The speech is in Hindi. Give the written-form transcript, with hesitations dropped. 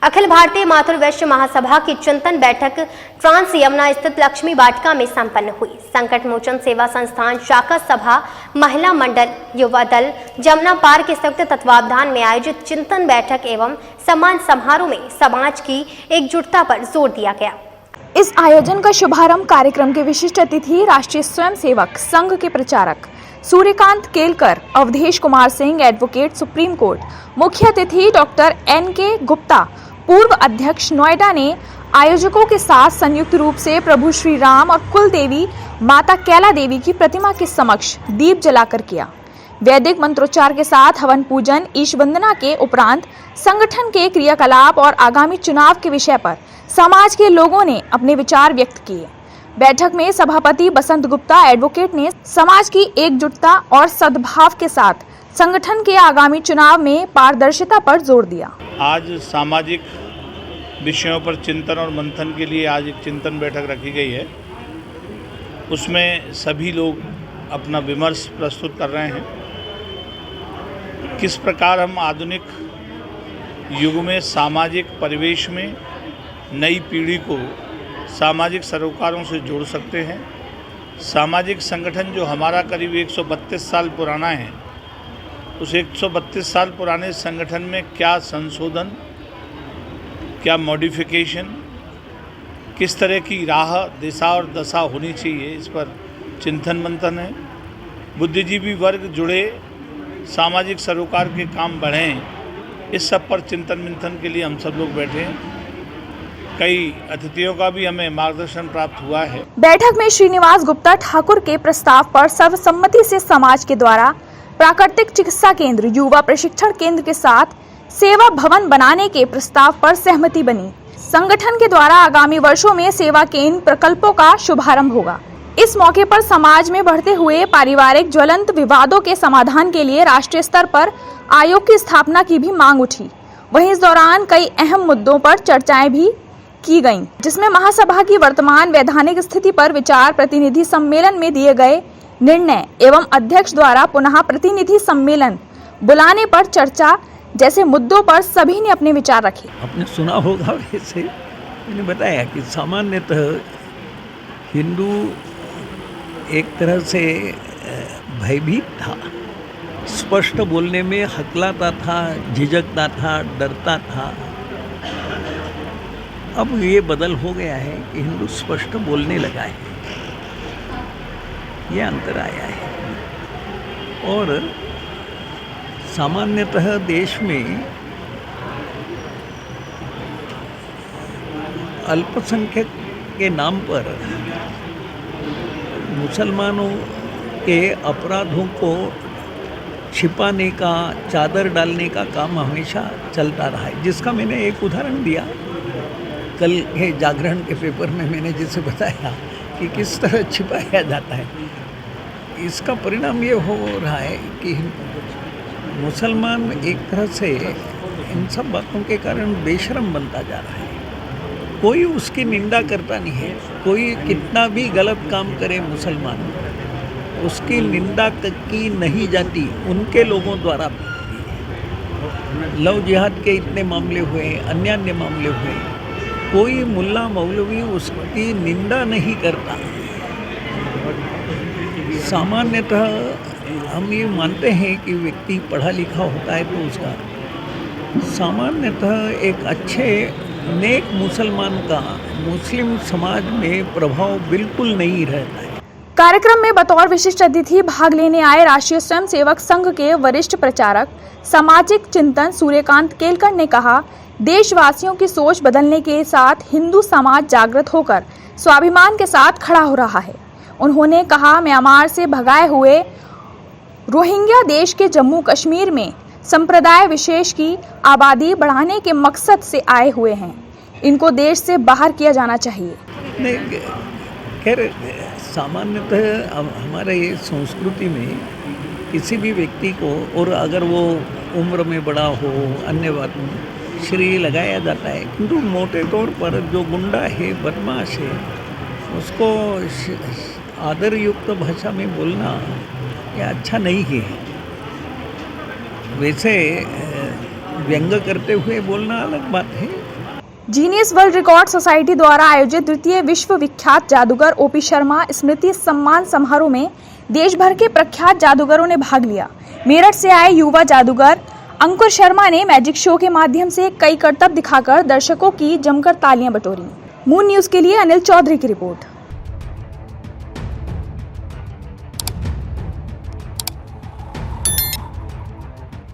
अखिल भारतीय माथुर वैश्य महासभा की चिंतन बैठक ट्रांस यमुना स्थित लक्ष्मी वाटिका में संपन्न हुई। संकट मोचन सेवा संस्थान शाखा सभा महिला मंडल युवा दल जमुना पार के संयुक्त तत्वावधान में आयोजित चिंतन बैठक एवं सम्मान समारोह में समाज की एकजुटता पर जोर दिया गया। इस आयोजन का शुभारंभ कार्यक्रम के विशिष्ट अतिथि राष्ट्रीय स्वयंसेवक संघ के प्रचारक Suryakant Kelkar, Awadhesh Kumar Singh, advocate Supreme Court, मुख्य अतिथि डॉक्टर एन.के. गुप्ता, पूर्व अध्यक्ष नोएडा ने आयोजकों के साथ संयुक्त रूप से प्रभु श्री राम और कुल देवी माता कैला देवी की प्रतिमा के समक्ष दीप जलाकर किया। वैदिक मंत्रोच्चार के साथ हवन पूजन, ईश वंदना के उपरांत संगठन के क्रियाकलाप और आगामी चुनाव के विषय पर समाज के लोगों ने अपने विचार व्यक्त किए। बैठक में सभापति बसंत गुप्ता एडवोकेट ने समाज की एकजुटता और सद्भाव के साथ संगठन के आगामी चुनाव में पारदर्शिता पर जोर दिया। आज सामाजिक विषयों पर चिंतन और मंथन के लिए आज एक चिंतन बैठक रखी गई है। उसमें सभी लोग अपना विमर्श प्रस्तुत कर रहे हैं। किस प्रकार हम आधुनिक युग में सामाजिक परिवेश में नई पीढ़ी को सामाजिक सरोकारों से जोड़ सकते हैं। सामाजिक संगठन जो हमारा करीब 132 साल पुराना है, उस 132 साल पुराने संगठन में क्या संशोधन, क्या मॉडिफिकेशन, किस तरह की राह, दिशा और दशा होनी चाहिए, इस पर चिंतन मंथन है। बुद्धिजीवी वर्ग जुड़े, सामाजिक सरोकार के काम बढ़ें, इस सब पर चिंतन मंथन के लिए हम सब लोग बैठे हैं। कई अतिथियों का भी हमें मार्गदर्शन प्राप्त हुआ है। बैठक में श्रीनिवास गुप्ता ठाकुर के प्रस्ताव पर सर्वसम्मति से समाज के द्वारा प्राकृतिक चिकित्सा केंद्र, युवा प्रशिक्षण केंद्र के साथ सेवा भवन बनाने के प्रस्ताव पर सहमति बनी। संगठन के द्वारा आगामी वर्षों में सेवा केंद्र प्रकल्पों का शुभारंभ होगा। इस मौके पर समाज में बढ़ते हुए पारिवारिक ज्वलंत विवादों के समाधान के लिए राष्ट्रीय स्तर पर आयोग की स्थापना की भी मांग उठी। वहीं इस दौरान कई अहम मुद्दों पर चर्चाएं भी की गईं, जिसमें महासभा की वर्तमान वैधानिक स्थिति पर विचार, प्रतिनिधि सम्मेलन में दिए गए निर्णय एवं अध्यक्ष द्वारा पुनः प्रतिनिधि सम्मेलन बुलाने पर चर्चा जैसे मुद्दों पर सभी ने अपने विचार रखे। आपने सुना होगा, वैसे मैंने बताया कि सामान्यतः हिंदू एक तरह से भयभीत था, स्पष्ट बोलने में हकलाता था, झिझकता था, डरता था। अब ये बदल हो गया है कि हिंदू स्पष्ट बोलने लगा है, ये अंतर आया है। और सामान्यतः देश में अल्पसंख्यक के नाम पर मुसलमानों के अपराधों को छिपाने का, चादर डालने का काम हमेशा चलता रहा है, जिसका मैंने एक उदाहरण दिया कल के जागरण के पेपर में। मैंने जैसे बताया कि किस तरह छिपाया जाता है। इसका परिणाम ये हो रहा है कि मुसलमान एक तरह से इन सब बातों के कारण बेशर्म बनता जा रहा है। कोई उसकी निंदा करता नहीं है। कोई कितना भी गलत काम करे मुसलमान, उसकी निंदा की नहीं जाती उनके लोगों द्वारा। लव जिहाद के इतने मामले हुए, अन्य मामले हुए, कोई मुल्ला मौलवी उसकी निंदा नहीं करता। सामान्यतः हम ये मानते हैं कि व्यक्ति पढ़ा लिखा होता है तो उसका सामान्यतः एक अच्छे नेक मुसलमान का मुस्लिम समाज में प्रभाव बिल्कुल नहीं रहता है। कार्यक्रम में बतौर विशिष्ट अतिथि भाग लेने आए राष्ट्रीय स्वयंसेवक संघ के वरिष्ठ प्रचारक सामाजिक चिंतन सूर्यकांत केलकर ने कहा, देशवासियों की सोच बदलने के साथ हिंदू समाज जागृत होकर स्वाभिमान के साथ खड़ा हो रहा है। उन्होंने कहा, म्यांमार से भगाए हुए रोहिंग्या देश के जम्मू कश्मीर में संप्रदाय विशेष की आबादी बढ़ाने के मकसद से आए हुए हैं। इनको देश से बाहर किया जाना चाहिए। खैर, सामान्यतः हमारे संस्कृति में किसी भी व्यक्ति को, और अगर वो उम्र में बड़ा हो, अन्य बात में श्रेय लगाया जाता है, किंतु मोटे तौर पर जो गुंडा है, बदमाश है, उसको आदर युक्त भाषा में बोलना यह अच्छा नहीं है। वैसे व्यंग करते हुए बोलना अलग बात है। जीनियस वर्ल्ड रिकॉर्ड सोसाइटी द्वारा आयोजित द्वितीय विश्व विख्यात जादूगर ओपी शर्मा स्मृति सम्मान समारोह में देश भर के प्रख्यात जादूगरों ने भाग लिया। मेरठ से आए युवा जादूगर अंकुर शर्मा ने मैजिक शो के माध्यम से कई करतब दिखाकर दर्शकों की जमकर तालियां बटोरी। मून न्यूज के लिए अनिल चौधरी की रिपोर्ट।